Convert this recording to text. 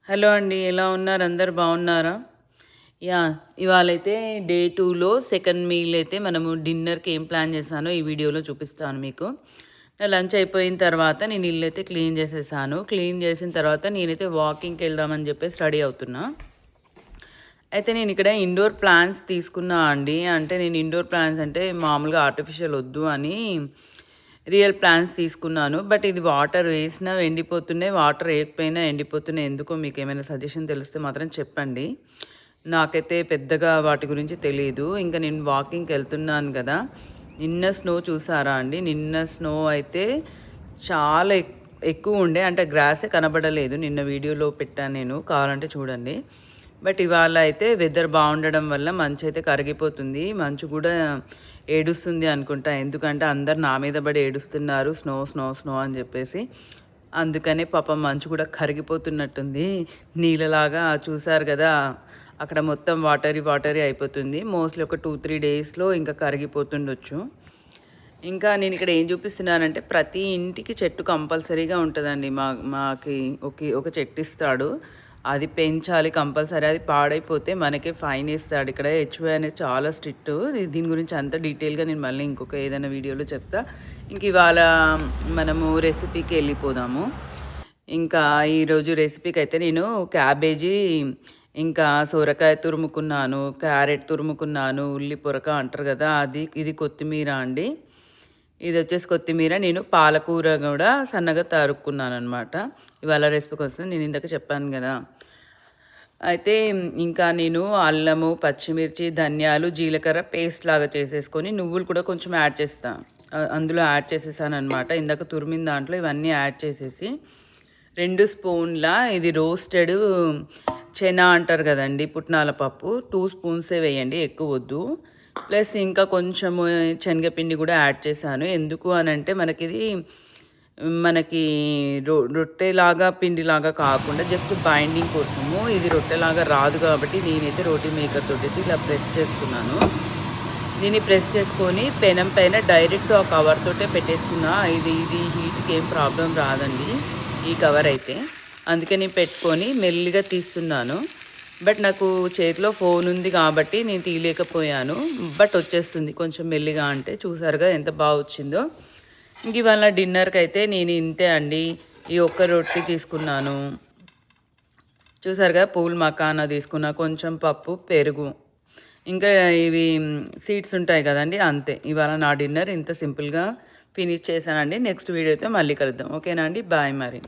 Hello అండి, ఎలా ఉన్నారు? అందరు బాగున్నారా? ఇవాళైతే డే 2లో సెకండ్ మీల్ అయితే మనము డిన్నర్కి ఏం ప్లాన్ చేశానో ఈ వీడియోలో చూపిస్తాను మీకు. నా లంచ్ అయిపోయిన తర్వాత నేను ఇల్లు అయితే క్లీన్ చేసేసాను. క్లీన్ చేసిన తర్వాత నేనైతే వాకింగ్కి వెళ్దామని చెప్పేసి రెడీ అవుతున్నా. అయితే నేను ఇక్కడ ఇండోర్ ప్లాంట్స్ తీసుకున్నా అండి. అంటే నేను ఇండోర్ ప్లాంట్స్ అంటే మామూలుగా ఆర్టిఫిషియల్ వద్దు అని రియల్ ప్లాంట్స్ తీసుకున్నాను. బట్ ఇది వాటర్ వేసినా ఎండిపోతున్నాయి, వాటర్ వేయకపోయినా ఎండిపోతున్నాయి. ఎందుకో మీకు ఏమైనా సజెషన్ తెలిస్తే మాత్రం చెప్పండి. నాకైతే పెద్దగా వాటి గురించి తెలియదు. ఇంకా నేను వాకింగ్కి వెళ్తున్నాను కదా, నిన్న స్నో చూసారా అండి? నిన్న స్నో అయితే చాలా ఎక్కువ ఉండే, అంటే గ్రాసే కనబడలేదు. నిన్న వీడియోలో పెట్టాను నేను, కావాలంటే చూడండి. బట్ ఇవాళ అయితే వెదర్ బాగుండడం వల్ల మంచు అయితే కరిగిపోతుంది. మంచు కూడా ఏడుస్తుంది అనుకుంటా, ఎందుకంటే అందరు నా మీద పడి ఏడుస్తున్నారు స్నో స్నో స్నో అని చెప్పేసి. అందుకనే పాపం మంచు కూడా కరిగిపోతున్నట్టుంది నీళ్ళలాగా. చూసారు కదా, అక్కడ మొత్తం వాటరీ అయిపోతుంది. మోస్ట్లీ ఒక 2-3 డేస్లో ఇంకా కరిగిపోతుండొచ్చు. ఇంకా నేను ఇక్కడ ఏం చూపిస్తున్నానంటే, ప్రతి ఇంటికి చెట్టు కంపల్సరీగా ఉంటుందండి. మాకి ఒక చెట్టు ఇస్తాడు, అది పెంచాలి కంపల్సరీ. అది పాడైపోతే మనకే ఫైన్ ఇస్తాడు. ఇక్కడ హెచ్ఓ అనేది చాలా స్ట్రిక్ట్. దీని గురించి అంత డీటెయిల్గా నేను మళ్ళీ ఇంకొక ఏదైనా వీడియోలో చెప్తా. ఇంక ఇవాళ మనము రెసిపీకి వెళ్ళిపోదాము. ఇంకా ఈరోజు రెసిపీకి అయితే నేను క్యాబేజీ, ఇంకా సొరకాయ తురుముకున్నాను, క్యారెట్ తురుముకున్నాను, ఉల్లి పొరక అంటారు కదా అది, ఇది కొత్తిమీర అండి. ఇది వచ్చేసి కొత్తిమీర. నేను పాలకూర కూడా సన్నగా తరుక్కున్నాను అనమాట ఇవాళ రెసిపీ కోసం. నేను ఇందాక చెప్పాను కదా. అయితే ఇంకా నేను అల్లము, పచ్చిమిర్చి, ధనియాలు, జీలకర్ర పేస్ట్ లాగా చేసేసుకొని నువ్వులు కూడా కొంచెం యాడ్ చేస్తాను, అందులో యాడ్ చేసేసాను అనమాట. ఇందాక తురిమిన దాంట్లో ఇవన్నీ యాడ్ చేసేసి 2 స్పూన్ల ఇది రోస్టెడ్ చెనా అంటారు కదండి, పుట్నాల పప్పు, 2 స్పూన్సే వేయండి, ఎక్కువ వద్దు. ప్లస్ ఇంకా కొంచెము శనగపిండి కూడా యాడ్ చేశాను. ఎందుకు అని అంటే మనకి రొట్టెలాగా పిండిలాగా కాకుండా జస్ట్ బైండింగ్ కోసము. ఇది రొట్టెలాగా రాదు కాబట్టి నేనైతే రోటీ మేకర్ తోటి ఇలా ప్రెస్ చేసుకున్నాను. దీన్ని ప్రెస్ చేసుకొని పెనం పైన డైరెక్ట్ ఆ కవర్ తోటే పెట్టేసుకున్నా. ఇది హీట్కి ఏం ప్రాబ్లం రాదండి ఈ కవర్ అయితే. అందుకే నేను పెట్టుకొని మెల్లిగా తీస్తున్నాను. బట్ నాకు చేతిలో ఫోన్ ఉంది కాబట్టి నేను తీయలేకపోయాను. బట్ వచ్చేస్తుంది కొంచెం మెల్లిగా. అంటే చూసారుగా ఎంత బాగా వచ్చిందో. ఇంక ఇవాళ డిన్నర్కి అయితే నేను ఇంతే అండి. ఈ ఒక్క రొట్టి తీసుకున్నాను, చూసారుగా, పూల్ మకానా తీసుకున్నా, కొంచెం పప్పు, పెరుగు, ఇంకా ఇవి సీడ్స్ ఉంటాయి కదండి, అంతే. ఇవాళ నా డిన్నర్ ఇంత సింపుల్గా ఫినిష్ చేశానండి. నెక్స్ట్ వీడియోతో మళ్ళీ కలుద్దాం. ఓకేనా అండి? బాయ్ మరి.